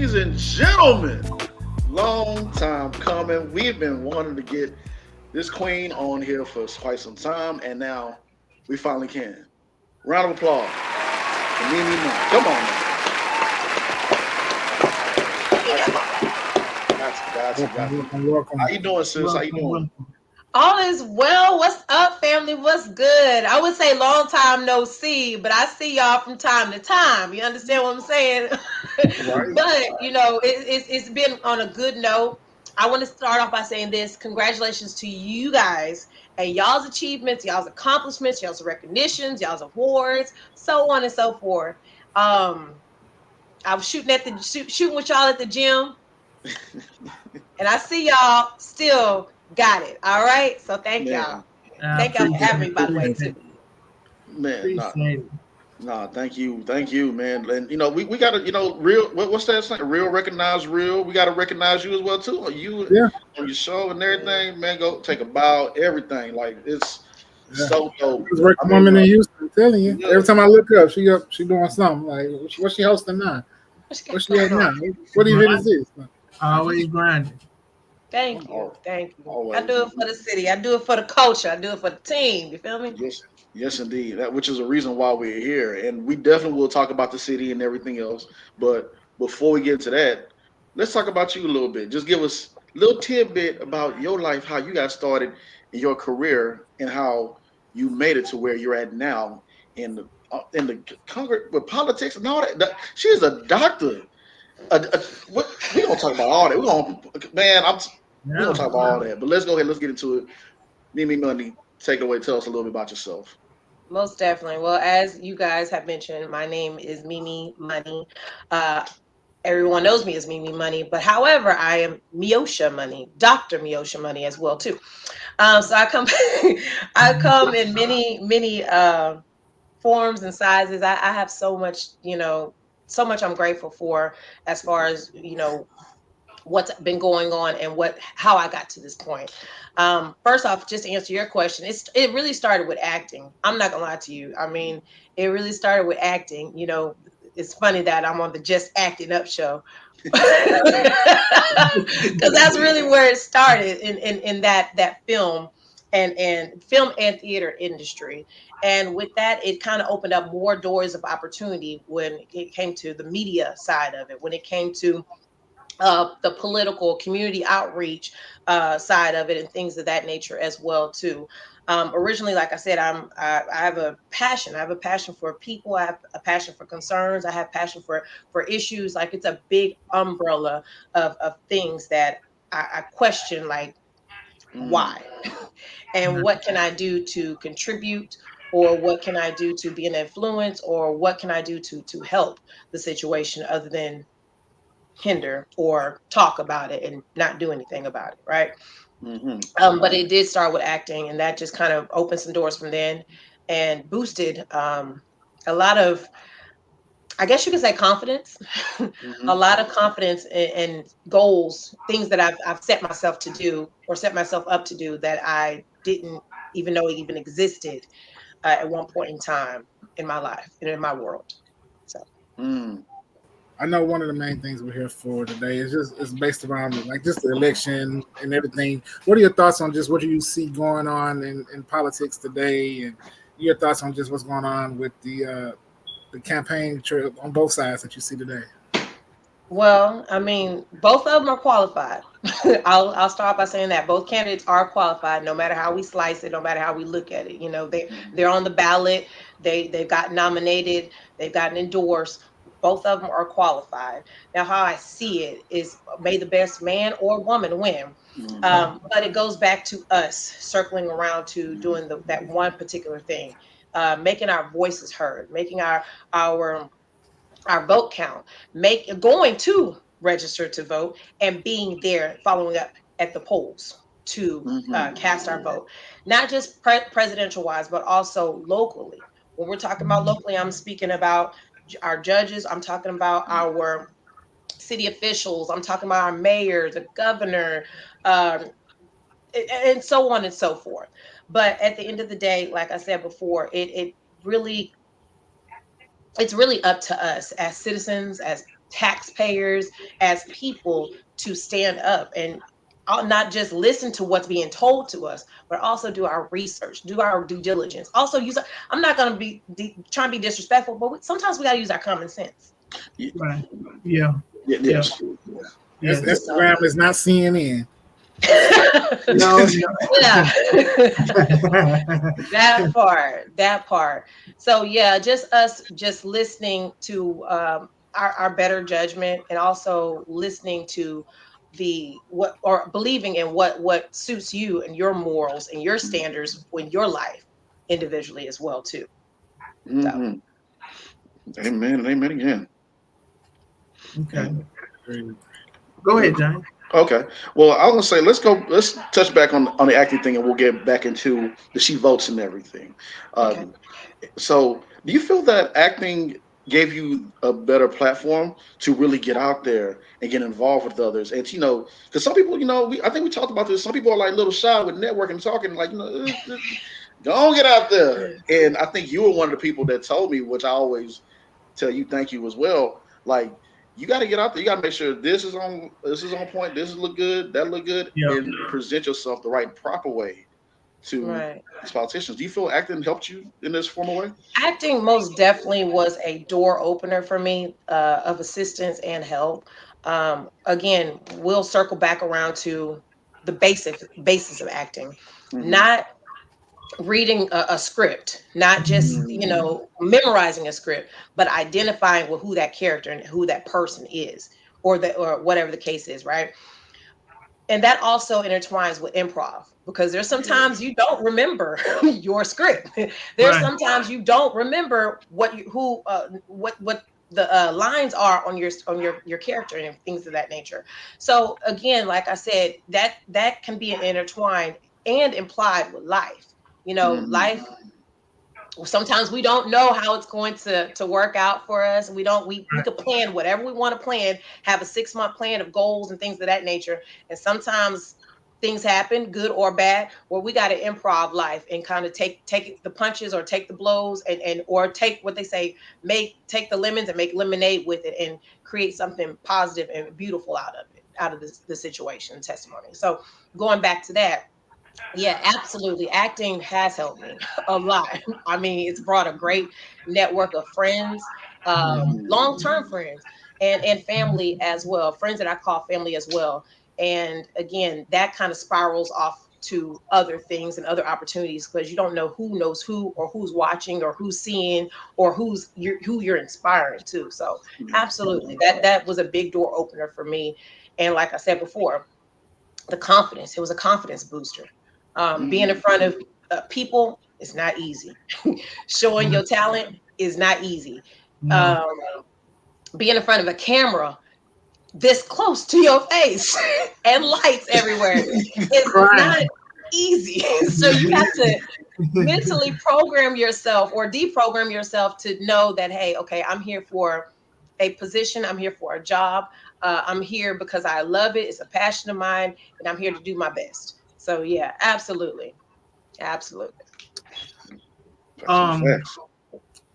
Ladies and gentlemen, long time coming. We've been wanting to get this queen on here for quite some time, and now we finally can. Round of applause for MeMe Money. Come on, man. Got you. Welcome, How welcome, you doing, sis? How you welcome, doing? welcome. All is well. What's up, family? What's good? I would say long time no see, but I see y'all from time to time. You understand what I'm saying? Right. But it's been on a good note. I want to start off by saying this: congratulations to you guys and y'all's achievements, y'all's accomplishments, y'all's recognitions, y'all's awards, so on and so forth. Um, I was shooting with y'all at the gym, and I see y'all still got it. All right, so thank y'all. Man, I Thank y'all for appreciate having it. me, by the way, Appreciate too. it. man, nah, Appreciate it. nah. Thank you, man. And we gotta, real. What's that saying? Real recognize real. We gotta recognize you as well too. You Yeah, on your show and everything, man. Go take a bow, everything. Like it's yeah. so dope. This I working mean, woman in Houston, I'm telling you. yeah, Every time I look up, she doing something. Like, what's she hosting now? What you What's got she at going on? now? What event is Grind, this? always grinding. Thank you. al- Thank you. I always. do it for the city. I do it for the culture. I do it for the team. You feel me? Yes, yes, indeed. That which is a reason why we're here, and we definitely will talk about the city and everything else. But before we get into that, let's talk about you a little bit. Just give us a little tidbit about your life, how you got started in your career, and how you made it to where you're at now in the Congress with politics and all that. She is a doctor. We gonna talk about all that. Man. We gonna Yeah. talk about all that. But let's go ahead. Let's get into it. Mimi Money, take it away. Tell us a little bit about yourself. Most definitely. Well, as you guys have mentioned, my name is Mimi Money. Uh, Everyone knows me as Mimi Money, but however, I am Miosha Money, Dr. Miosha Money as well too. So I come, I come in many forms and sizes. I have so much, so much I'm grateful for as far as what's been going on and how I got to this point. First off, just to answer your question, it really started with acting. I'm not gonna lie to you. I mean, it really started with acting. It's funny that I'm on the Just Acting Up show because that's really where it started in that film and film and theater industry. And with that, it kind of opened up more doors of opportunity when it came to the media side of it, when it came to the political community outreach side of it and things of that nature as well too. Originally, like I said, I have a passion. I have a passion for people. I have a passion for concerns. I have passion for issues. Like it's a big umbrella of things that I question, like Mm, why and what can I do to contribute, or what can I do to be an influence, or what can I do to help the situation other than hinder or talk about it and not do anything about it, right? hmm But it did start with acting, and that just kind of opened some doors from then and boosted a lot of, I guess you could say, confidence, a hmm lot of confidence and goals, things that I've set myself to do or set myself up to do that I didn't even know even existed at one point in time in my life and in my world. So. mm. I know one of the main things we're here for today is just it's based around like just the election and everything. What are your thoughts on just what do you see going on in politics today, and your thoughts on just what's going on with the campaign trail on both sides that you see today? Well, I mean, both of them are qualified. I'll start by saying that both candidates are qualified, no matter how we slice it, no matter how we look at it. They're on the ballot. They've gotten nominated. They've gotten endorsed. Both of them are qualified. Now, how I see it is, may the best man or woman win. Hmm But it goes back to us circling around to doing that one particular thing, making our voices heard, making our our vote count, going to register to vote, and being there, following up at the polls to hmm cast our vote, not just presidential wise, but also locally. When we're talking about locally, I'm speaking about our judges. I'm talking about our city officials. I'm talking about our mayor, the governor, um, and so on and so forth. But at the end of the day, like I said before, really it's really up to us as citizens, as taxpayers, as people, to stand up and not just listen to what's being told to us, but also do our research, do our due diligence. Also use. I'm not going to be trying to be disrespectful, but sometimes we got to use our common sense. Right. Yeah. Yeah. Yes. Yes. So, Instagram is not CNN. No, yeah. no. that part. So yeah, just us just listening to our better judgment, and also listening to the what, or believing in what suits you and your morals and your standards in your life individually as well too. So Mm-hmm. Amen and amen again. Okay. Agreed. Go ahead, Johnny. Okay. Well, I was gonna say let's touch back on the acting thing, and we'll get back into the she votes and everything. okay. Um, so, do you feel that acting gave you a better platform to really get out there and get involved with others? And because some people, I think we talked about this. Some people are like a little shy with networking, talking like, don't get out there. And I think you were one of the people that told me, which I always tell you thank you as well. Like, you got to get out there. You got to make sure this is on point. This is look good. That look good, Yeah. and present yourself the right proper way to Right. these politicians. Do you feel acting helped you in this formal way? Acting most definitely was a door opener for me, of assistance and help. Again, we'll circle back around to the basic basis of acting, Mm-hmm. not reading a script, not just Mm-hmm. memorizing a script, but identifying with who that character and who that person is, or whatever the case is, right? And that also intertwines with improv, because there's sometimes Yes. you don't remember your script. There's Right. sometimes you don't remember what the lines are on your character and things of that nature. So again, like I said, that can be intertwined and implied with life. Mm-hmm. Life, sometimes we don't know how it's going to work out for us. We could plan whatever we want to plan, have a 6-month plan of goals and things of that nature, and sometimes things happen, good or bad, where we got to improv life and kind of take the punches or take the blows, and or take what they say, take the lemons and make lemonade with it, and create something positive and beautiful out of it, out of the situation testimony. So going back to that, yeah, absolutely. Acting has helped me a lot. I mean, it's brought a great network of friends, Mm-hmm. long-term friends, and family as well. Friends that I call family as well. And again, that kind of spirals off to other things and other opportunities, because you don't know who knows who, or who's watching, or who's seeing, or who you're inspiring to. So absolutely, that was a big door opener for me. And like I said before, the confidence. It was a confidence booster. Being in Mm-hmm. front of people is not easy. Showing your talent is not easy. No. Um, being in front of a camera this close to your face and lights everywhere is Crying. not easy. So you have to mentally program yourself or deprogram yourself to know that, hey, okay, I'm here for a position, I'm here for a job, I'm here because I love it, it's a passion of mine, and I'm here to do my best. So yeah, absolutely. Absolutely. That's some um, facts.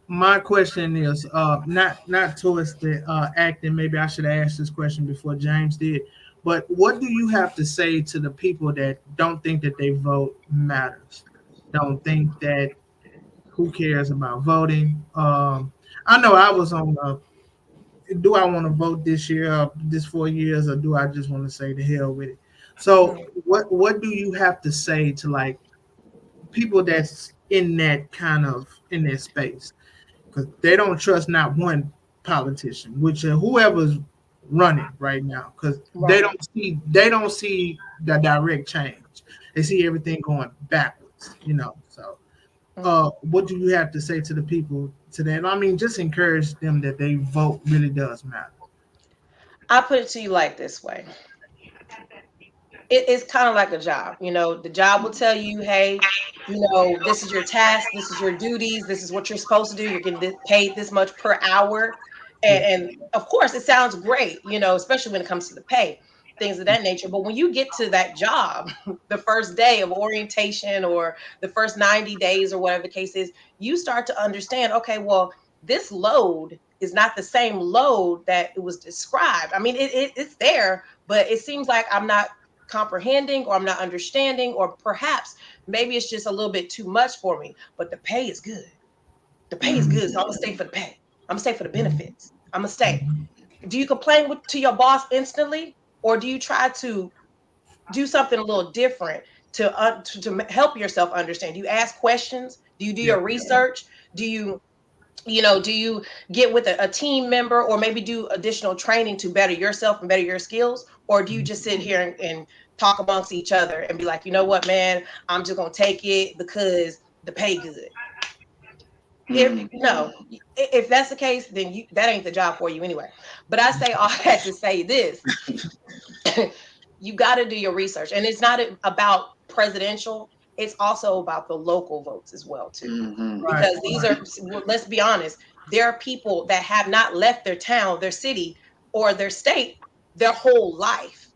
my question is not towards the acting. Maybe I should have asked this question before James did. But what do you have to say to the people that don't think that they vote matters? Don't think that who cares about voting? I know I was on do I want to vote this year, this 4 years, or do I just want to say the hell with it? So Mm. what do you have to say to like people that's in that kind of in that space? Because they don't trust not one politician, which whoever's running right now, because Right. they don't see the direct change. They see everything going backwards, So, Mhm. what do you have to say to the people today? I mean, just encourage them that they vote really does matter. I put it to you like this way. It's kind of like a job. The job will tell you, hey, this is your task, this is your duties, this is what you're supposed to do. You're getting paid this much per hour. Yeah, And of course, it sounds great, especially when it comes to the pay, things of that nature. But when you get to that job, the first day of orientation or the first 90 days or whatever the case is, you start to understand, okay, well, this load is not the same load that it was described. I mean, it's there, but it seems like I'm not comprehending or I'm not understanding, or perhaps maybe it's just a little bit too much for me, but the pay is good. The pay is good. So I'm gonna stay for the pay. I'm gonna stay for the benefits. I'm gonna stay. Do you complain to your boss instantly, or do you try to do something a little different to help yourself understand? Do you ask questions? Do you do your research? Do you do you get with a team member, or maybe do additional training to better yourself and better your skills? Or do you just sit here and talk amongst each other and be like, you know what, man, I'm just gonna take it because the pay good? If that's the case, then that ain't the job for you anyway. But I say all that to say this: you got to do your research, and it's not about presidential. It's also about the local votes as well too, because these are, let's be honest, there are people that have not left their town, their city, or their state their whole life.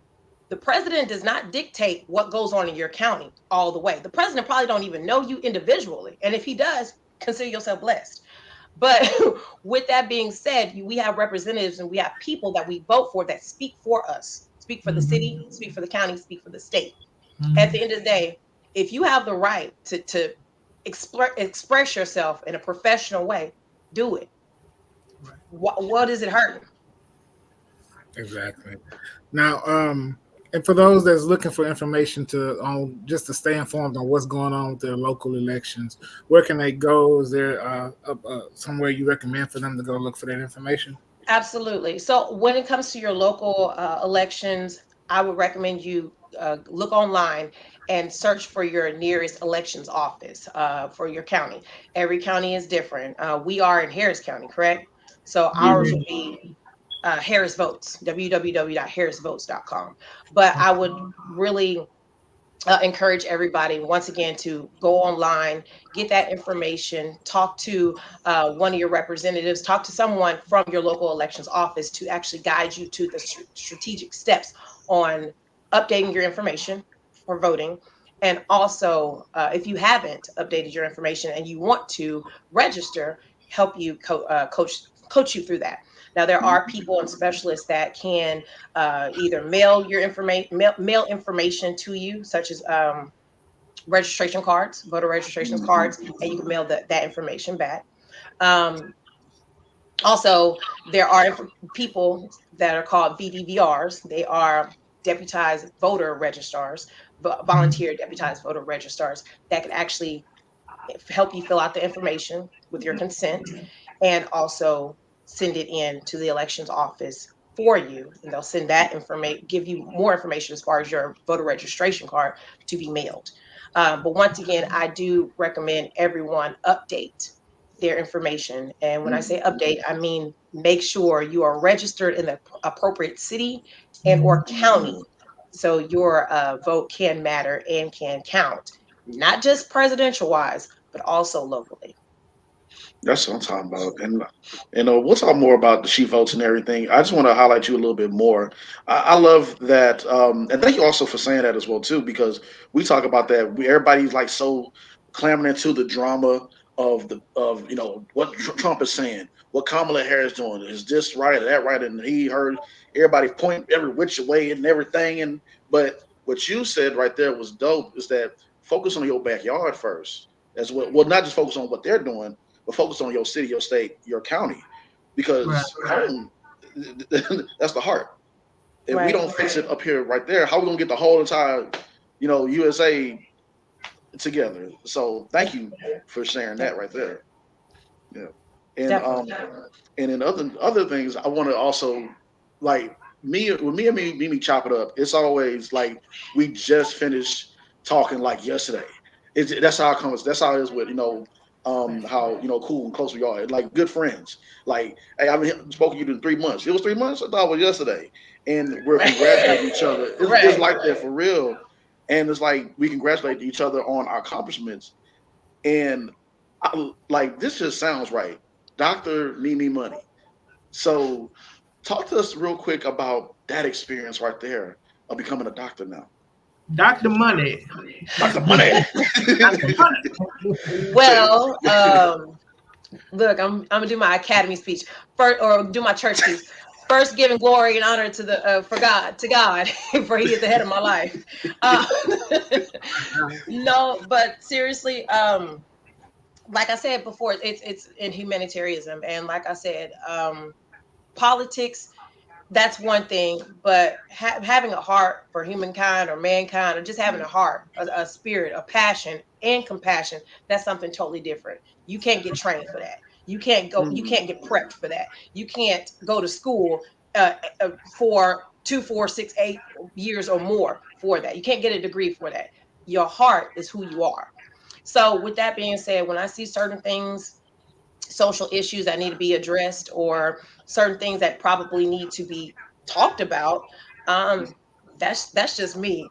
The president does not dictate what goes on in your county all the way. The president probably don't even know you individually, and if he does, consider yourself blessed. But with that being said, we have representatives and we have people that we vote for that speak for us, speak for the city, speak for the county, speak for the state. At the end of the day, if you have the right to express yourself in a professional way, do it. What is it hurting? Exactly. Now, and for those that's looking for information just to stay informed on what's going on with their local elections, where can they go? Is there somewhere you recommend for them to go look for that information? Absolutely. So when it comes to your local elections, I would recommend you look online and search for your nearest elections office for your county. Every county is different. We are in Harris County, correct? So ours would be Harris Votes, www.harrisvotes.com. But I would really encourage everybody once again to go online, get that information, talk to one of your representatives, talk to someone from your local elections office to actually guide you to the strategic steps on updating your information for voting. And also, if you haven't updated your information and you want to register, help you coach you through that. Now, there are people and specialists that can either mail your mail information to you, such as registration cards, voter registration cards, and you can mail that information back. Also, there are people that are called VDVRs. They are deputized voter registrars, volunteer deputized voter registrars that can actually help you fill out the information with your consent, and also send it in to the elections office for you, and they'll send that information, give you more information as far as your voter registration card to be mailed. But once again, I do recommend everyone update their information. And when I say update, I mean make sure you are registered in the appropriate city and or county, so your vote can matter and can count, not just presidential wise, but also locally. That's what I'm talking about. And we'll talk more about the she votes and everything. I just want to highlight you a little bit more. I love that, and thank you also for saying that as well too, because we talk about that. Everybody's like so clamoring into the drama of what Trump is saying, what Kamala Harris doing, is this right or that right, and he heard everybody point every which way and everything. And but what you said right there was dope. Is that focus on your backyard first, as well. Well, not just focus on what they're doing, but focus on your city, your state, your county, because home, that's the heart. If we don't fix it up here, right there, how are we gonna get the whole entire, USA together? So thank you for sharing that right there. Yeah, and and in other things, I want to also like me and me chop it up. It's always like we just finished talking like yesterday. That's how it comes. That's how it is with how cool and close we are, like good friends. Like, hey, I haven't spoken to you in 3 months. It was 3 months. I thought it was yesterday, and we're congratulating each other. It's like that for real, and it's like we congratulate each other on our accomplishments. And like this just sounds right, Dr. MeMe Money. So, talk to us real quick about that experience right there of becoming a doctor now. Dr. Money. Dr. Money. Well, Look, I'm gonna do my academy speech first, or do my church speech first, giving glory and honor to the for God, to God, for He is the head of my life. Uh, no, but seriously, like I said before, it's in humanitarianism, and like I said, politics, that's one thing, but having a heart for humankind or mankind, or just having a heart, a spirit, a passion and compassion, that's something totally different. You can't get trained for that. You can't go, you Mm, can't get prepped for that. You can't go to school for 2, 4, 6, 8 years or more for that. You can't get a degree for that. Your heart is who you are. So with that being said, when I see certain things, social issues that need to be addressed, or certain things that probably need to be talked about, um that's just me.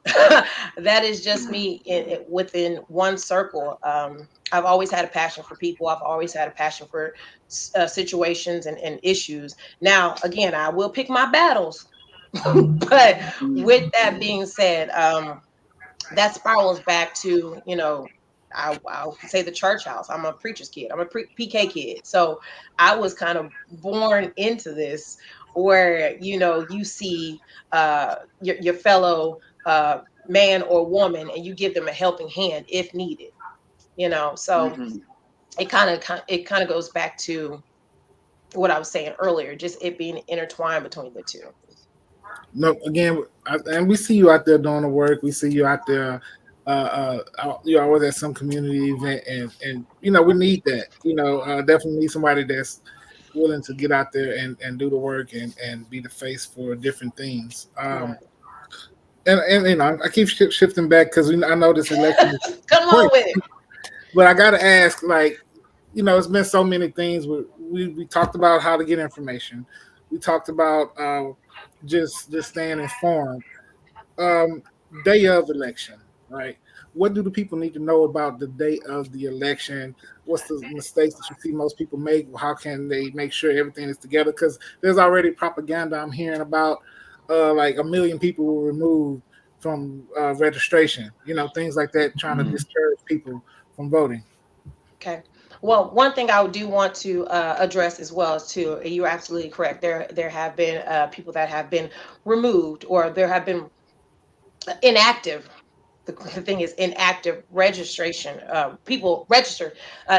That is just mm, me within one circle. I've always had a passion for people. I've always had a passion for situations and issues. Now again, I will pick my battles. But with mm. that being said, that spirals back to, I'll say the church house. I'm a preacher's kid. I'm a PK kid. So I was kind of born into this, where you see your fellow man or woman, and you give them a helping hand if needed. So Mhm. it kind of goes back to what I was saying earlier, just it being intertwined between the two. No, again, and we see you out there doing the work. We see you out there. You're always at some community event, and we need that. Definitely need somebody that's willing to get out there and do the work and be the face for different things. Right. And I keep shifting back because I know this election is Come quick, on with it. but I got to ask, like, it's been so many things. We talked about how to get information. We talked about just staying informed. um, Day of election, right? What do the people need to know about the day of the election? What's the mistakes that you see most people make? How can they make sure everything is together? Because there's already propaganda I'm hearing about, like 1 million people were removed from registration, things like that, trying to Mm. discourage people from voting. Okay. Well, one thing I do want to address as well is too. You're absolutely correct. There have been people that have been removed, or there have been inactive. The thing is inactive registration. People registered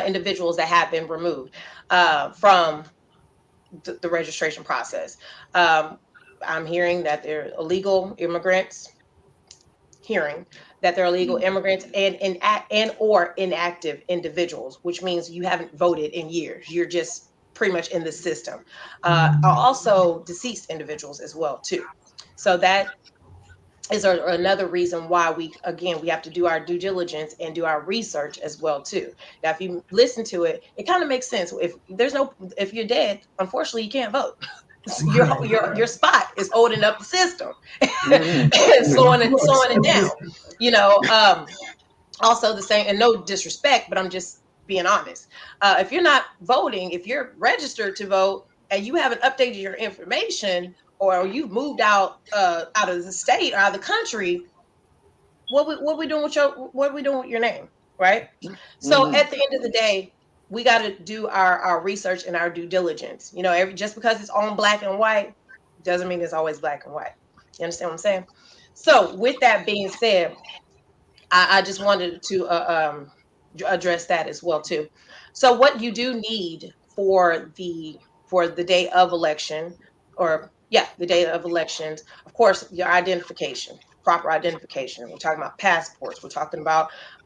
individuals that have been removed from the registration process. Um, I'm hearing that they're illegal immigrants, hearing that they're illegal Mm. immigrants and or inactive individuals, which means you haven't voted in years. You're just pretty much in the system. Are also deceased individuals as well too. So that is another reason why we have to do our due diligence and do our research as well too. Now, if you listen to it, it kind of makes sense. If you're dead, unfortunately, you can't vote. Your spot is holding up the system Mhm. and Mhm. slowing it down. You know, also the same, and no disrespect, but I'm just being honest. If you're not voting, if you're registered to vote and you haven't updated your information, or you've moved out of the state or out of the country, what we doing with your name, right? So Mhm. at the end of the day, we got to do our research and our due diligence. Just because it's on black and white doesn't mean it's always black and white. You understand what I'm saying? So with that being said, I just wanted to address that as well too. So what you do need for the day of election, or yeah, the day of elections, of course, your identification, proper identification. We're talking about passports.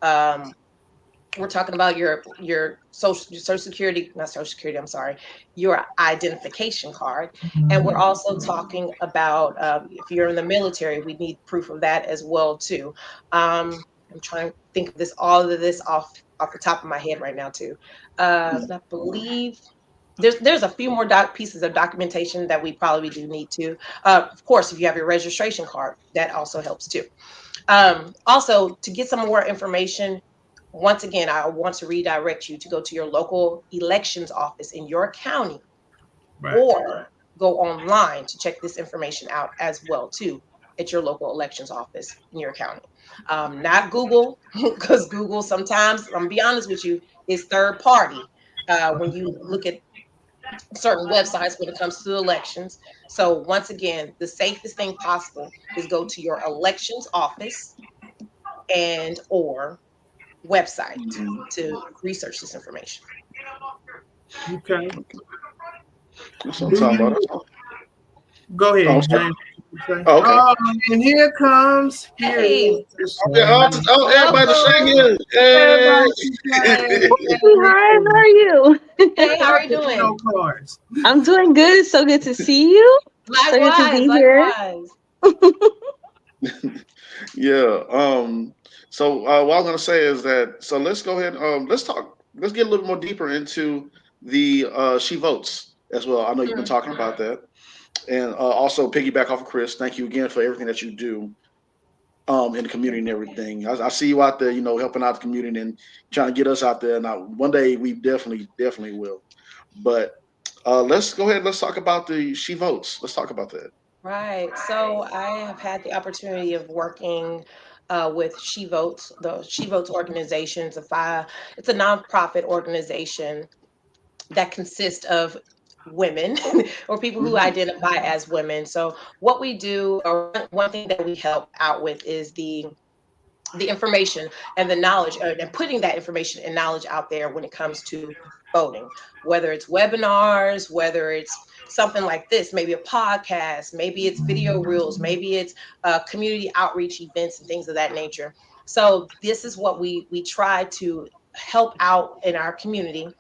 Um, we're talking about your social security, not social security. I'm sorry, your identification card, and we're also talking about if you're in the military, we need proof of that as well too. I'm trying to think of all of this off the top of my head right now too. I believe there's a few more pieces of documentation that we probably do need to. Of course, if you have your registration card, that also helps too. Also, to get some more information, once again, I want to redirect you to go to your local elections office in your county, Right. or go online to check this information out as well too at your local elections office in your county. Not Google, because Google sometimes, I'm gonna be honest with you, is third party. when you look at certain websites when it comes to the elections. So once again, the safest thing possible is go to your elections office and or website Mhm. to research this information. Okay. That's what I'm Do talking about. you go Oh, I'm ahead, sorry. James? Say, Oh, okay. oh, and here is Hey, the Yeah, oh, show. everybody welcome. shaking. Hey. Everybody complain. Hi, how are you? Hey, how are you No doing? cards. I'm doing good. It's so good to see you. So good to Likewise, be here. likewise. Yeah. So what I'm gonna say is that let's go ahead. Let's talk. Let's get a little more deeper into the she votes as well. I know you've been Mm. talking about that, and also piggyback off of Chris. Thank you again for everything that you do in the community and everything. I see you out there, helping out the community and trying to get us out there. Now, one day we definitely will. But let's go ahead. Let's talk about the she votes. Let's talk about that. Right. So I have had the opportunity of working with She Votes, the She Votes organization. It's a nonprofit organization that consists of women or people who Hmm. identify as women. So what we do, or one thing that we help out with is the information and the knowledge and putting that information and knowledge out there when it comes to voting, whether it's webinars, whether it's something like this, maybe a podcast, maybe it's video reels, maybe it's community outreach events and things of that nature. So this is what we try to help out in our community,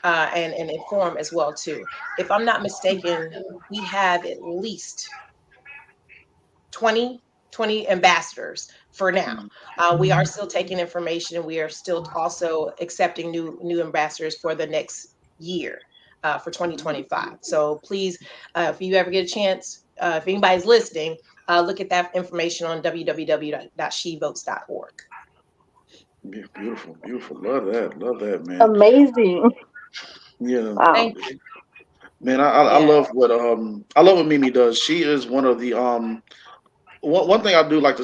and inform as well too. If I'm not mistaken, we have at least 20 20 ambassadors for now. We are still taking information, and we are still also accepting new ambassadors for the next year, for 2025. So please, if you ever get a chance, if anybody's listening, look at that information on www.shevotes.org. Yeah, beautiful, beautiful. Love that, man. Amazing. Yeah, Wow. Thank you. man. I Yeah. love what Mimi does. She is one of the one thing I do like to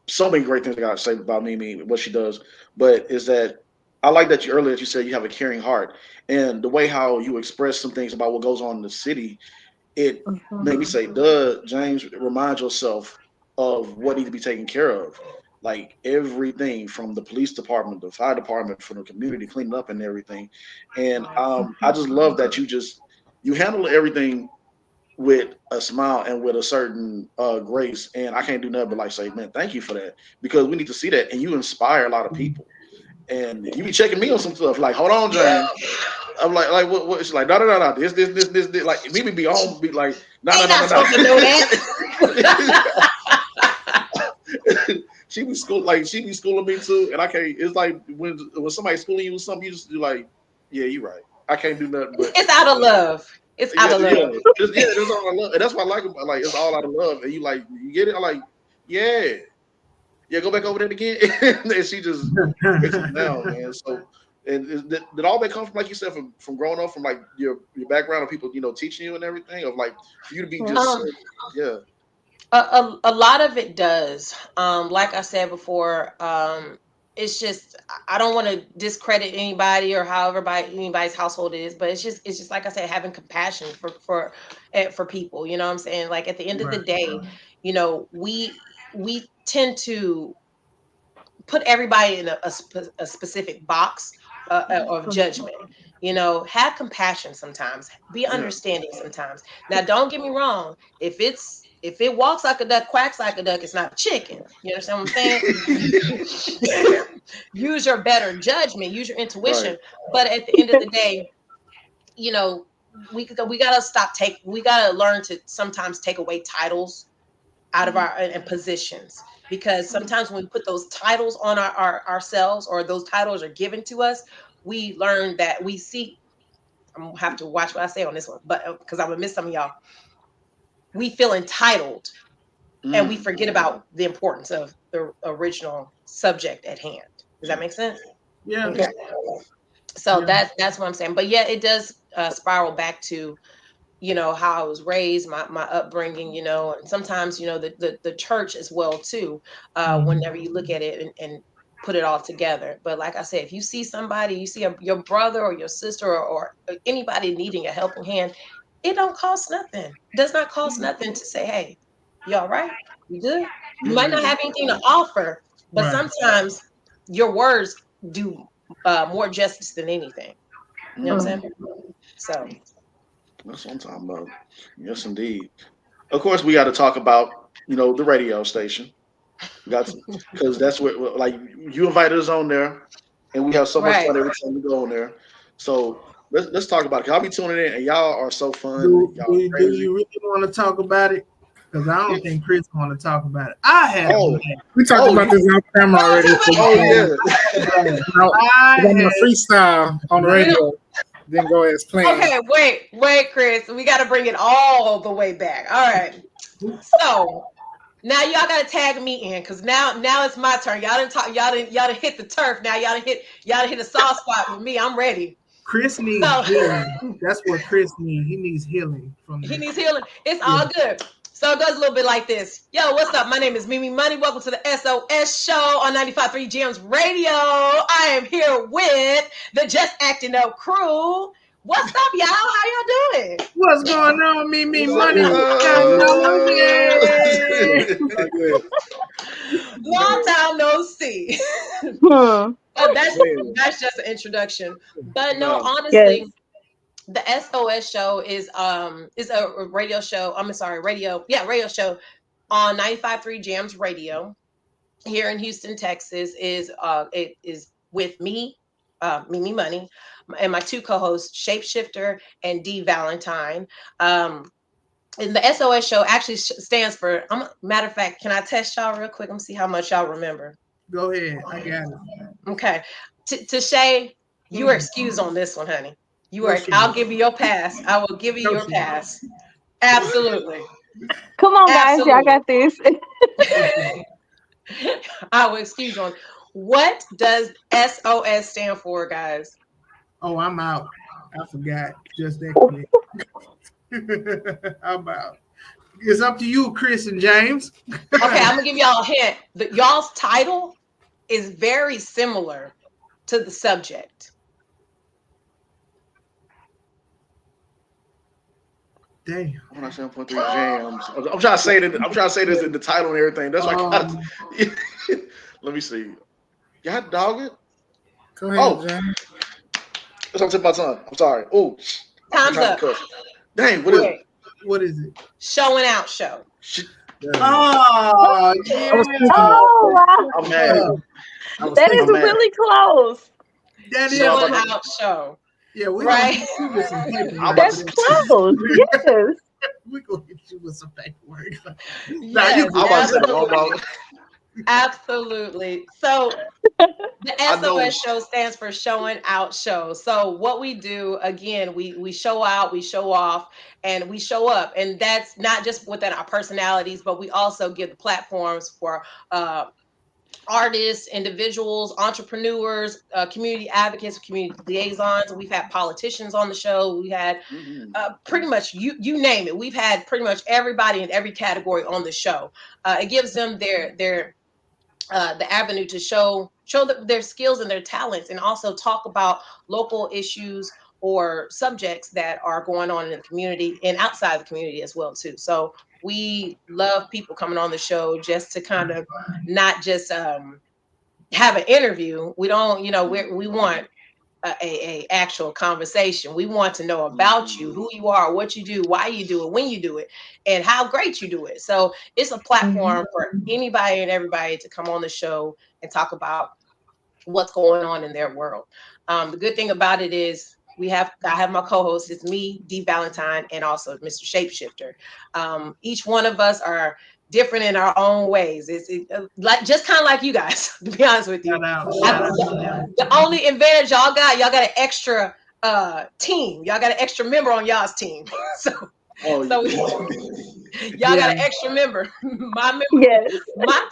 so many great things I gotta say about Mimi, what she does, but is that I like that you earlier that you said you have a caring heart, and the way how you express some things about what goes on in the city, it Mhm. made me say, duh, James, remind yourself of what needs to be taken care of. Like everything from the police department, the fire department, from the community cleaning up and everything. And I just love that you handle everything with a smile and with a certain grace. And I can't do nothing but like say, man, thank you for that. Because we need to see that. And you inspire a lot of people. And you be checking me on some stuff like, hold on, James. I'm like what it's like, no. This. Like me be on be like, no, no, They no, not no, no. supposed to know that. She be schooling me too, and I can't. It's like when somebody's schooling you with something, you just do like, yeah, you're right. I can't do nothing but It's out of love. It's out yeah, of love. that's all I love, and that's what I like about like it's all out of love, and you like you get it. I'm like, yeah, yeah, go back over that again, and she just breaks it down, man. So. And did all that come from, like you said, from growing up, from like your background of people, teaching you and everything, of like for you to be just Mhm. so, Um, yeah, a lot of it does. Like I said before, it's just I don't want to discredit anybody or however by anybody's household it is, but it's just like I said, having compassion for people. You know what I'm saying? Like at the end of Right. the day, we tend to put everybody in a specific box of judgment. Have compassion sometimes, be yeah, understanding sometimes. Now don't get me wrong, if it walks like a duck, quacks like a duck, it's not a chicken. You understand what I'm saying? Use your better judgment, use your right, intuition. But at the end of the day, you know we gotta we gotta learn to sometimes take away titles out of mhm, our and positions, because sometimes when we put those titles on ourselves, or those titles are given to us, we learn that we see. I'm gonna have to watch what I say on this one, but because I'm gonna miss some of y'all, we feel entitled and we mm, forget about the importance of the original subject at hand. Does that yeah, make sense? Yeah. Okay. So Yeah. that's what I'm saying. But yeah, it does spiral back to how I was raised, my upbringing, and sometimes the church as well too. Whenever you look at it, and put it all together. But like I said, if you see somebody, you see your brother or your sister or anybody needing a helping hand, it don't cost nothing. It does not cost nothing to say, hey, you all right? You good? You might not have anything to offer, but sometimes your words do more justice than anything. You know what I'm saying? So that's what I'm talking about. Yes, indeed. Of course, we got to talk about the radio station. Got because that's what like you invited us on there, and we have so much right. fun every time we go on there. So let's talk about it. 'Cause I'll be tuning in, and y'all are so fun. Do, Y'all do, do crazy. you really want to talk about it? Because I don't think Chris want to talk about it. I had a Oh, blast. We talked about this on camera already. oh yeah. I I'm gonna had freestyle on the radio. Then go as planned. Okay, wait, Chris. We got to bring it all the way back. All right. So now y'all gotta tag me in because now it's my turn. Y'all didn't talk. Y'all didn't hit the turf. Now y'all done hit a soft spot with me. I'm ready. Chris needs healing. That's what Chris needs. He needs healing from He that. needs healing. It's all good. So it goes a little bit like this. Yo, what's up? My name is MeMe Money. Welcome to the SOS show on 95.3 GM's radio. I am here with the Just Acting Up crew. What's up, y'all? How y'all doing? What's going on, me money? Long time no see. Hmm. That's just an introduction. But no, honestly, Yes. the SOS show is a radio show. I'm sorry, radio show on 95.3 Jams Radio here in Houston, Texas. It is with me, Mimi Money, and my two co-hosts, Shapeshifter and D Valentine. And the SOS show actually stands for. Matter of fact, can I test y'all real quick? Let me see how much y'all remember. Go ahead, I got it. Okay, to Shay, you are excused on this one, honey. You are. I'll give you your pass. I will give you your pass. Absolutely. Come on, guys. Y'all Absolutely. got this. I will excuse on. What does SOS stand for, guys? Oh, I'm out. I forgot. Just that quick. I'm out. It's up to you, Chris and James. Okay, I'm gonna give y'all a hint. Y'all's title is very similar to the subject. Damn. 107.3 jams. I'm trying to say that. I'm trying to say this in the title and everything. That's why I got. Let me see. Y'all dog it. Go ahead, James. That's what I'm saying. My tongue. I'm sorry. Oh, Time's up. Dang, what is it? What is it? Show and out show. Shit. Oh, yeah. Oh, wow. I'm mad. That is really close. That is Show and out show. Yeah, we're right. gonna hit you with some paperwork. That's close. Yes. We're gonna hit you with some paperwork. Yes, I'm about to say wrong about. Absolutely. So the SOS show stands for showing out show. So what we do again, we show out, we show off, and we show up. And that's not just within our personalities, but we also give the platforms for artists, individuals, entrepreneurs, community advocates, community liaisons. We've had politicians on the show. We had pretty much you name it. We've had pretty much everybody in every category on the show. It gives them their the avenue to show their skills and their talents, and also talk about local issues or subjects that are going on in the community and outside the community as well too. So we love people coming on the show just to kind of not just have an interview. We don't, we want a actual conversation. We want to know about you, who you are, what you do, why you do it, when you do it, and how great you do it. So it's a platform for anybody and everybody to come on the show and talk about what's going on in their world. The good thing about it is I have my co-host, it's me, D Valentine, and also Mr. Shapeshifter. Each one of us are different in our own ways. It's like just kind of like you guys, to be honest with you. The only advantage y'all got an extra team. Y'all got an extra member on y'all's team. Y'all got an extra member. My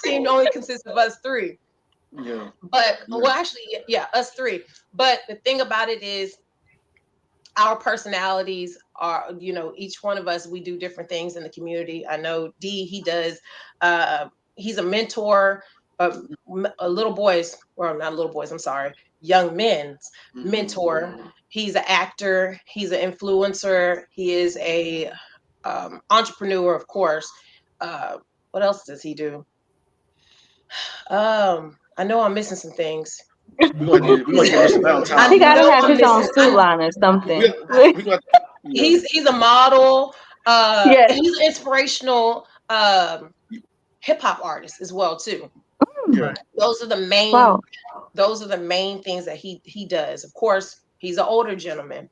team only consists of us three. Yeah. But well, actually, yeah, us three. But the thing about it is, our personalities are, each one of us, we do different things in the community. I know D, he does. He's a mentor. little boys, or not little boys, I'm sorry, young men's mentor. He's an actor. He's an influencer. He is a entrepreneur, of course. What else does he do? I know I'm missing some things. We're gonna get Mr. I He Valentine. gotta know have I'm his own missing. suit line or something. We got yeah. He's a model. Yes. He's an inspirational hip hop artist as well too. Yeah. Those are the main. Wow. Those are the main things that he does. Of course, he's an older gentleman.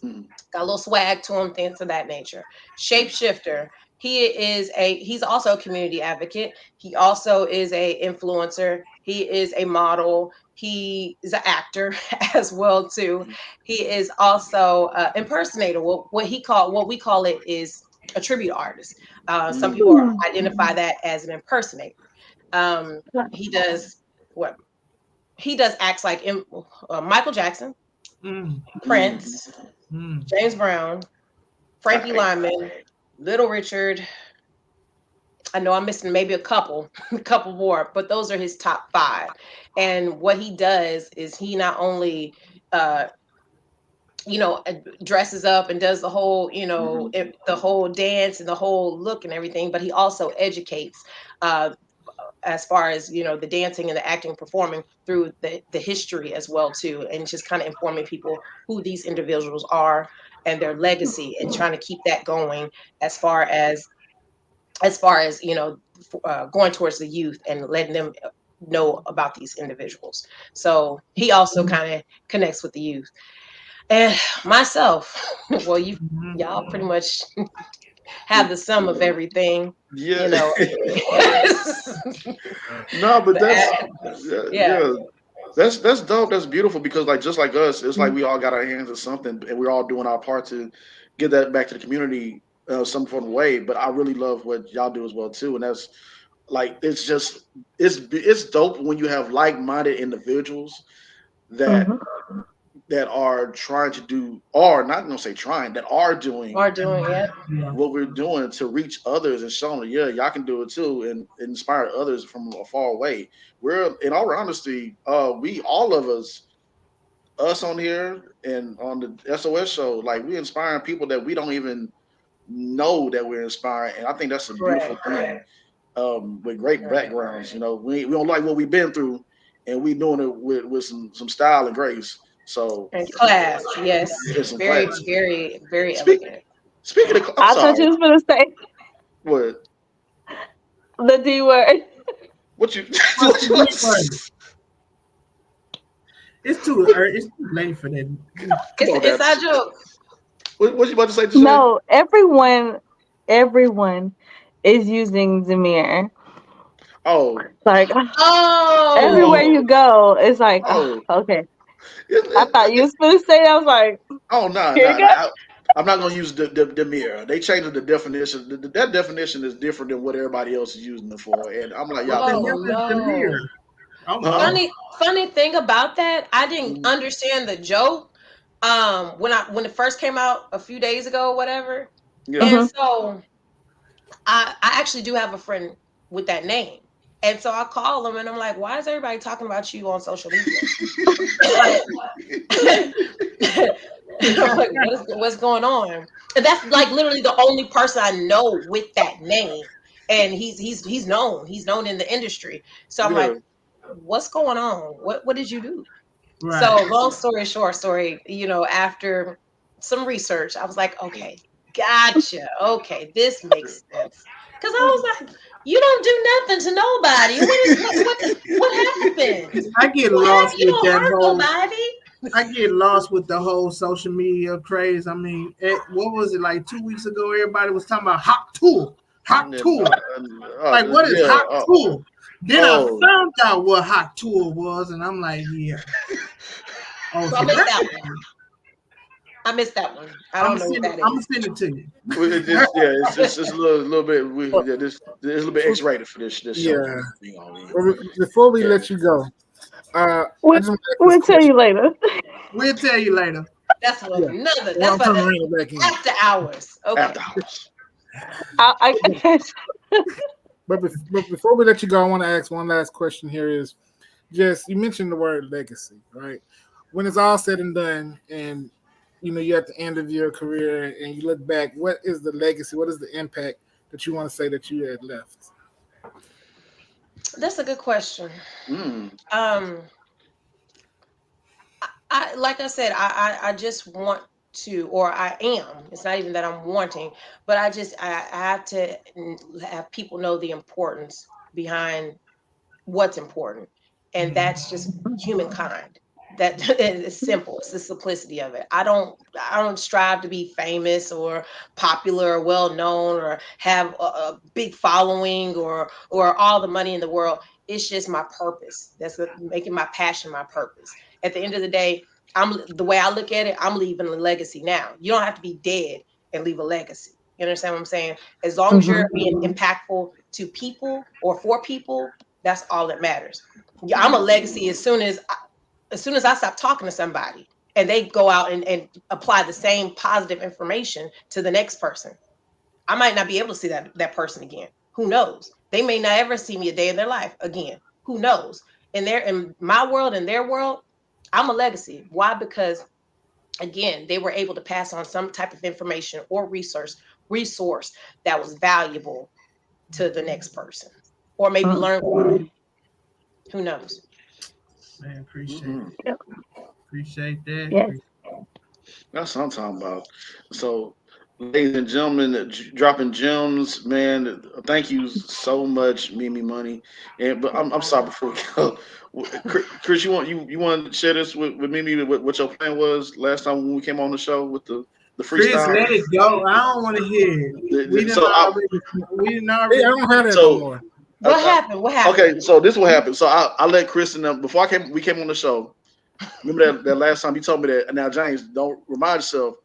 Mm. Got a little swag to him, things of that nature. Shapeshifter. He's also a community advocate. He also is a influencer. He is a model. He is an actor as well too. He is also impersonator. What we call it is a tribute artist. Some people identify that as an impersonator. He does what he does acts like Michael Jackson, Prince, James Brown, Frankie Right. Lyman, Little Richard. I know I'm missing maybe a couple, a couple more, but those are his top five. And what he does is he not only, uh, dresses up and does the whole, the whole dance and the whole look and everything, but he also educates as far as the dancing and the acting performing through the history as well too, and just kind of informing people who these individuals are and their legacy, and trying to keep that going as far as going towards the youth and letting them know about these individuals. So he also kind of connects with the youth and myself. Well, y'all pretty much have the sum of everything, Yeah. you know. No, but that's Yeah. yeah. That's dope. That's beautiful because like just like us, it's like we all got our hands in something and we're all doing our part to get that back to the community some form of way. But I really love what y'all do as well too, and that's like it's dope when you have like-minded individuals that Mhm. that are trying to do, or not gonna say trying, that are doing Are doing it. what we're doing to reach others and show them, yeah, y'all can do it too, and inspire others from a far away. We're, in all honesty, we all of us on here and on the SOS show, like we inspiring people that we don't even know that we're inspiring, and I think that's a beautiful Correct. thing. With great backgrounds, we don't like what we've been through, and we doing it with some style and grace. So And class, yes. it's some Very, class. very, very Speak, elegant. speaking of, I'm I thought you sorry. was gonna say What? the D word. What you? What's What the you? D word? It's too late for that. Come It's on, an Dad. inside joke. What you about to say, Deshae? No, everyone is using Zamir. Oh, Like everywhere Oh, you go, it's like, oh, okay. it, I it, thought you it, was gonna say that. I was like, oh, no, here you no, go. no. I'm not gonna use the mirror. They changed the definition. That definition is different than what everybody else is using it for. And I'm like, What y'all, the come oh on. hell is the no. mirror? I'm Huh? lost. Funny thing about that, I didn't Mhm, understand the joke. When it first came out a few days ago, or whatever. yeah. And Hmm. so I actually do have a friend with that name. And so I call him and I'm like, why is everybody talking about you on social media? I'm like, what's going on? And that's like literally the only person I know with that name. And he's known. He's known in the industry. So I'm Yeah. like, what's going on? What did you do? Right. So long story short, after some research, I was like, okay, gotcha. Okay, this makes sense. Because I was like, you don't do nothing to nobody. What happened? I get What happened? lost You with don't that hurt whole. nobody. I get lost with the whole social media craze. I mean, what was it like 2 weeks ago? Everybody was talking about hot tour, hot Yeah. tour. Like, what is Yeah. hot tour? Then I Oh. found out what hot tour was, and I'm like, yeah. Oh, So so I missed that's that one. I missed that one. I I'm don't gonna know what send it. that I'm gonna is. send it to you. It just, yeah, it's just a little bit. Well, Yeah, this it's a little bit X-rated for this show. yeah. You know what I mean? Well, before we Yeah. let you go, I We'll, just want to ask this we'll tell question. you later. We'll tell you later. That's Yeah, another. well, That's I'm what trying to rein it back in. after hours. Okay. After hours. I, I, But before we let you go, I want to ask one last question here is just you mentioned the word legacy, right? When it's all said and done and you're at the end of your career and you look back, what is the legacy? What is the impact that you want to say that you had left? That's a good question. Mm. Um, I like I said, I just want to, or I am. It's not even that I'm wanting, but I have to have people know the importance behind what's important, and that's just humankind. That it's simple. It's the simplicity of it. I don't strive to be famous or popular or well known or have a big following or all the money in the world. It's just my purpose. Making my passion my purpose. At the end of the day, the way I look at it, I'm leaving a legacy now. You don't have to be dead and leave a legacy. You understand what I'm saying? As long as you're being impactful to people or for people, that's all that matters. Yeah, I'm a legacy as soon as I stop talking to somebody and they go out and apply the same positive information to the next person. I might not be able to see that person again. Who knows? They may not ever see me a day in their life again. Who knows? In my world, in their world, I'm a legacy. Why? Because again, they were able to pass on some type of information or resource that was valuable to the next person, or maybe learn from it. Who knows? Man, Mm-hmm. appreciate that. Yes. That's what I'm talking about. So, ladies and gentlemen, dropping gems, man. Thank you so much, Mimi Money. And but I'm sorry before we go, Chris, you want to share this with Mimi what your plan was last time when we came on the show with the Chris, freestyle. let it go. I don't want to hear it. We didn't already. Hey, I don't have that no so more. What happened? What happened? okay, so this will happen. So I let Chris and them before we came on the show. Remember that last time you told me that. Now James, don't remind yourself.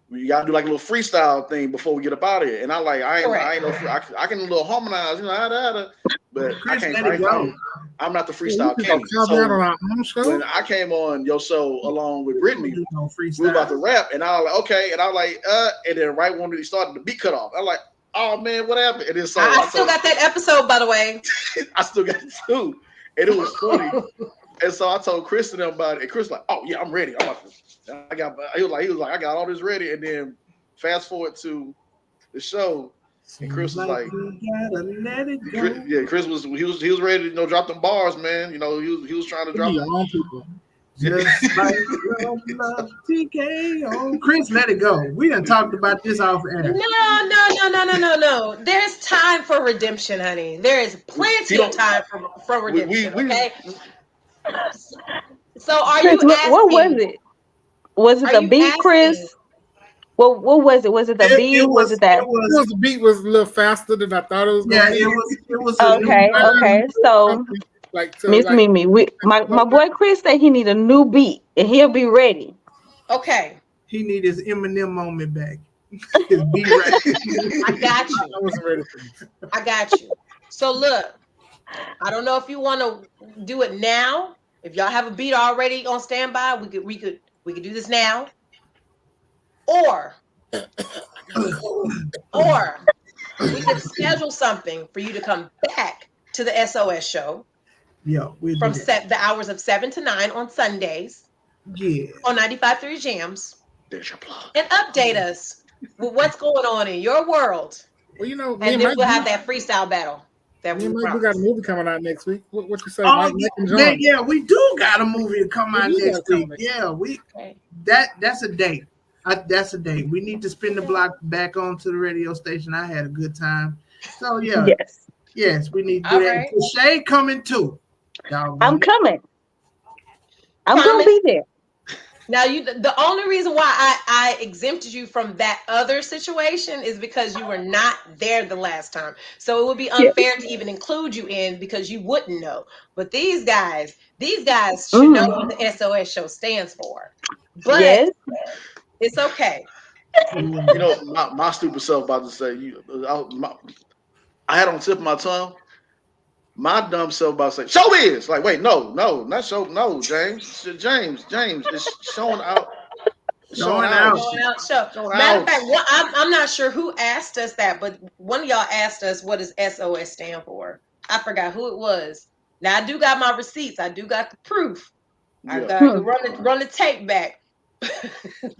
We gotta do like a little freestyle thing before we get up out of here. And I ain't no I can a little harmonize, but I Chris, can't. let it go. I'm not the Yeah, we freestyle just gonna king. count out on So our own show. when I came on your show along with We don't Brittany, do no we was about to freestyle. rap, and I was like, okay, and I was like, and then right when we started, the beat cut off. I'm like, oh man, what happened? And then so I still got that episode, by the way. I still got it too, and it was funny. And so I told Chris and them about it, and Chris was like, oh yeah, I'm ready. He was like, I got all this ready, and then fast forward to the show, and Chris was like, we gotta let it go. Chris was ready to drop them bars, man. He was trying to Be drop your own people. Just like love TKO. Chris, let it go. We done talked about this off air. No. There's time for redemption, honey. There is plenty of time for redemption. Okay. So are Chris, you what was asking? it? Was it Are the you beat, Chris? asking? What was it? Was it the beat? Was it that? The beat was a little faster than I thought it was going to be. It was Okay. So Miss like Mimi, my boy Chris said he need a new beat and he'll be ready. Okay. He need his Eminem moment back. His beat right. I got you. I wasn't ready for this. I got you. So look, I don't know if you want to do it now. If y'all have a beat already on standby, we could do this now. Or we could schedule something for you to come back to the SOS show. Yeah, from the hours of 7 to 9 on Sundays. Yeah. On 95.3 Jams. There's your plug. And update us with what's going on in your world. Well, and then we'll have that freestyle battle. We got a movie coming out next week. What you say? Oh, yeah, we do got a movie to come out next week. Yeah, that's a date. That's a date. We need to spin the block back onto the radio station. I had a good time. So yeah. Yes, we need to do that. Right. Shay coming too. I'm coming. I'm gonna be there. Now, the only reason why I exempted you from that other situation is because you were not there the last time. So it would be unfair to even include you in because you wouldn't know. But these guys should know what the SOS show stands for. But it's okay. My stupid self about to say I had on tip of my tongue. My dumb self about to say, showbiz. Like, wait, no, not show, no, James. It's showing out. Showing out. Showing out show. Showing Matter of out. fact, I'm not sure who asked us that, but one of y'all asked us what does SOS stand for. I forgot who it was. Now I do got my receipts. I do got the proof. I Yeah. can run the tape back.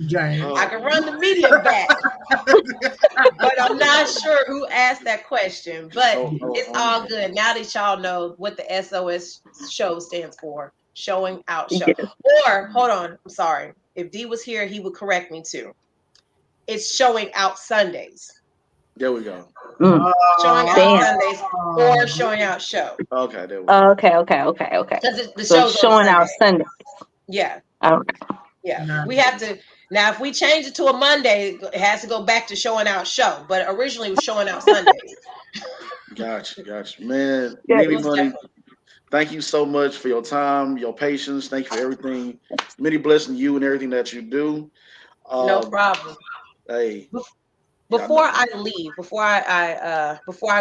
James. I can run the media back. But I'm not sure who asked that question. But it's all good. Now that y'all know what the SOS show stands for, showing out show. Yes. Or hold on, I'm sorry. If D was here, he would correct me too. It's showing out Sundays. There we go. Showing out Damn. Sundays or showing out show. Okay, there we go. Okay. Because the So show's on showing out Sunday. Sundays. Yeah. Okay. Yeah. Nah. We have to now if we change it to a Monday, it has to go back to showing out show. But originally it was showing out Sundays. Gotcha. Man, Yeah. Mimi Money, thank you so much for your time, your patience. Thank you for everything. Many blessings you and everything that you do. No problem. Hey. Before I leave, before I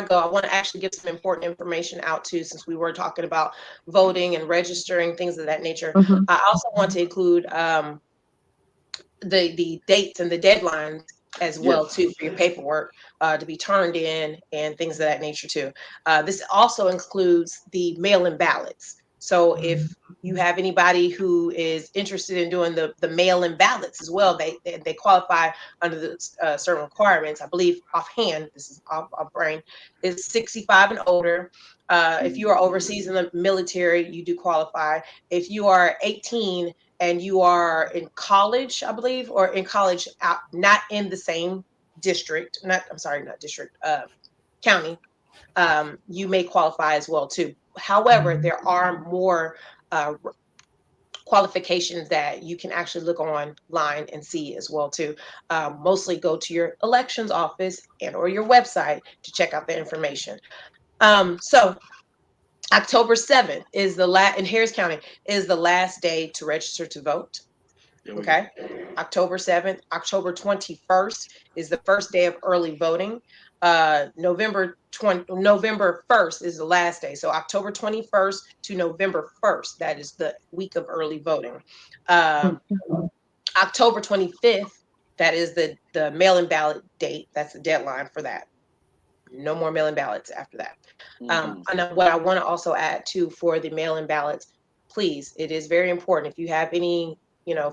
go, I want to actually give some important information out too, since we were talking about voting and registering, things of that nature. Mhm. I also want to include the dates and the deadlines as well too for your paperwork to be turned in and things of that nature too. This also includes the mail-in ballots. So if you have anybody who is interested in doing the mail-in ballots as well, they qualify under the certain requirements. I believe offhand, this is off brain, is 65 and older. If you are overseas in the military, you do qualify. If you are 18 and you are in college, I believe, or in college, not in the same district, not district, county, you may qualify as well too. However, there are more qualifications that you can actually look online and see as well too. Mostly go to your elections office and or your website to check out the information. So October 7th is in Harris County is the last day to register to vote. Okay. October 7th, October 21st is the first day of early voting. November 1st is the last day. So October 21st to November 1st, that is the week of early voting. October 25th, that is the mail-in ballot date. That's the deadline for that. No more mail-in ballots after that. And what I want to also add too for the mail-in ballots, please, it is very important. If you have any,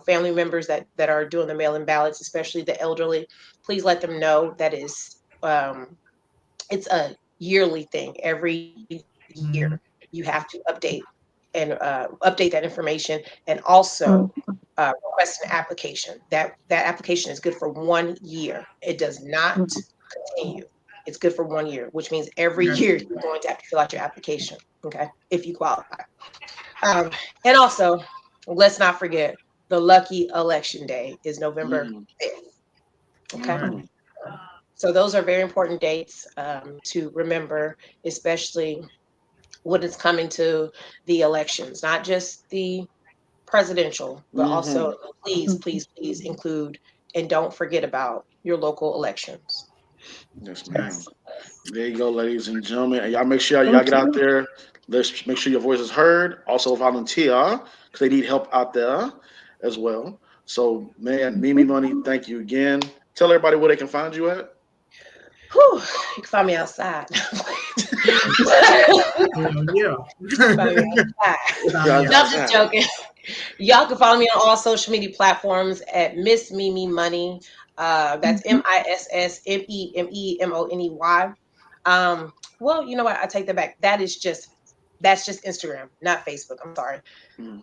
family members that are doing the mail-in ballots, especially the elderly, please let them know that it's a yearly thing. Every year you have to update that information and also request an application. That application is good for 1 year. It does not continue. It's good for 1 year, which means every year you're going to have to fill out your application, okay, if you qualify. And also, let's not forget, the lucky election day is November 5th, okay? So those are very important dates to remember, especially when it's coming to the elections, not just the presidential, but also please include and don't forget about your local elections. Yes, ma'am. There you go, ladies and gentlemen. And y'all make sure y'all get out there. Let's make sure your voice is heard. Also volunteer because they need help out there as well. So, man, Mimi Money, thank you again. Tell everybody where they can find you at. Whew, you can find me outside. Yeah. No, I'm just joking. Y'all can follow me on all social media platforms at Miss Mimi Money. That's MissMeMoney. Well, you know what? I take that back. That's just Instagram, not Facebook. I'm sorry.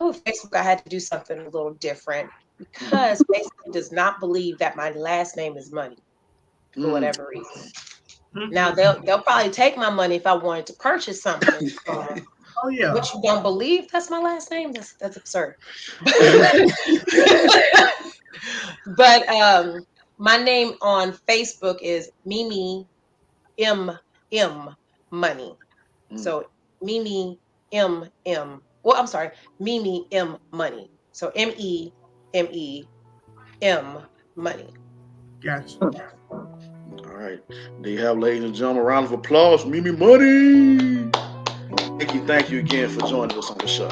Oh, Facebook, I had to do something a little different because Facebook does not believe that my last name is Money for whatever reason. Now they'll probably take my money if I wanted to purchase something. Oh yeah. Which you don't believe that's my last name? That's absurd. But my name on Facebook is Mimi M Money. So Mimi M. Well, I'm sorry, Mimi M Money. So MEME Money. Gotcha. All right. There you have, ladies and gentlemen, a round of applause for Mimi Money. Thank you again for joining us on the show.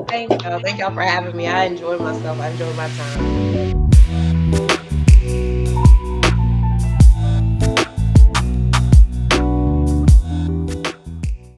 Thank y'all for having me. I enjoyed myself. I enjoyed my time.